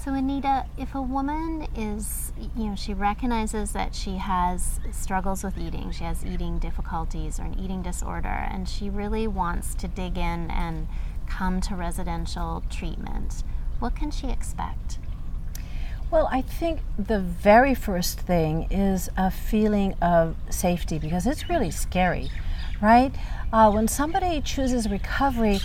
So Anita, if a woman is, she recognizes that she has struggles with eating, she has eating difficulties or an eating disorder, and she really wants to dig in and come to residential treatment, what can she expect? Well, I think the very first thing is a feeling of safety, because it's really scary, right? When somebody chooses recovery,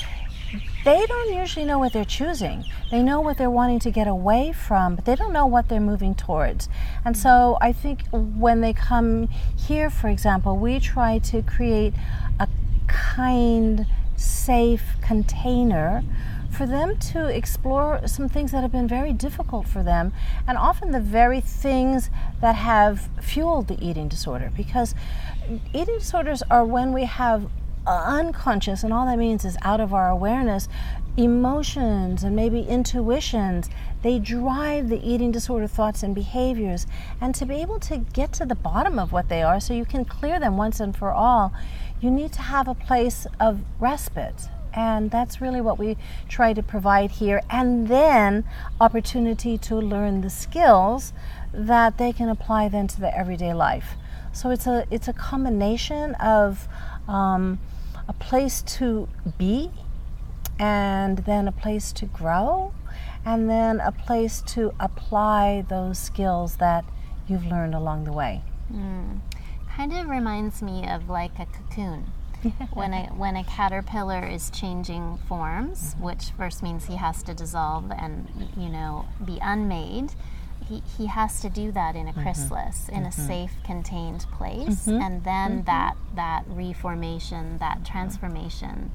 they don't usually know what they're choosing. They know what they're wanting to get away from, but they don't know what they're moving towards. And so I think when they come here, for example, we try to create a kind, safe container for them to explore some things that have been very difficult for them, and often the very things that have fueled the eating disorder. Because eating disorders are when we have unconscious, and all that means is out of our awareness, emotions and maybe intuitions. They drive the eating disorder thoughts and behaviors. And to be able to get to the bottom of what they are so you can clear them once and for all, you need to have a place of respite. And that's really what we try to provide here. And then opportunity to learn the skills that they can apply then to their everyday life. So it's a combination of a place to be, and then a place to grow, and then a place to apply those skills that you've learned along the way. Kind of reminds me of like a cocoon. When a caterpillar is changing forms, which first means he has to dissolve and be unmade, he has to do that in a chrysalis, in a safe, contained place, and then that reformation, that transformation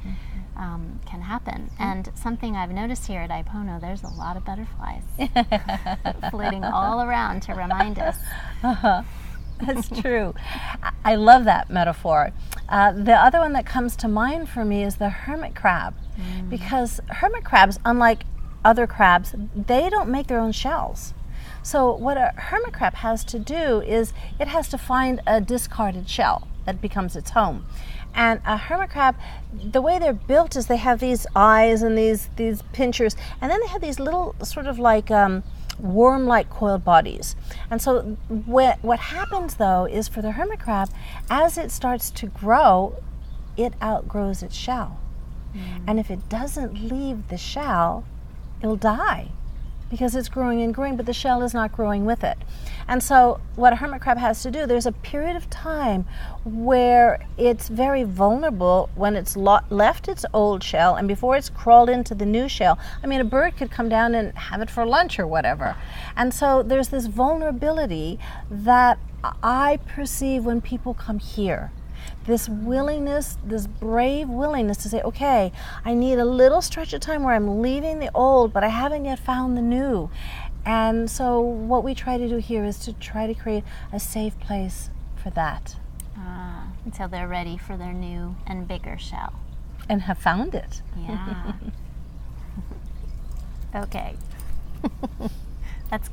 can happen. And something I've noticed here at Ai Pono, there's a lot of butterflies flitting all around to remind us. That's true. I love that metaphor. The other one that comes to mind for me is the hermit crab, because hermit crabs, unlike other crabs, they don't make their own shells. So what a hermit crab has to do is it has to find a discarded shell that becomes its home. And a hermit crab, the way they're built is they have these eyes and these pinchers, and then they have these little sort of like worm-like coiled bodies. And so what happens though is for the hermit crab, as it starts to grow, it outgrows its shell. And if it doesn't leave the shell, it'll die, because it's growing and growing, but the shell is not growing with it. And so what a hermit crab has to do, there's a period of time where it's very vulnerable when it's left its old shell and before it's crawled into the new shell. I mean, a bird could come down and have it for lunch or whatever. And so there's this vulnerability that I perceive when people come here. This willingness, this brave willingness to say, okay, I need a little stretch of time where I'm leaving the old, but I haven't yet found the new. And so what we try to do here is to try to create a safe place for that. Until they're ready for their new and bigger shell. And have found it. Yeah. Okay. That's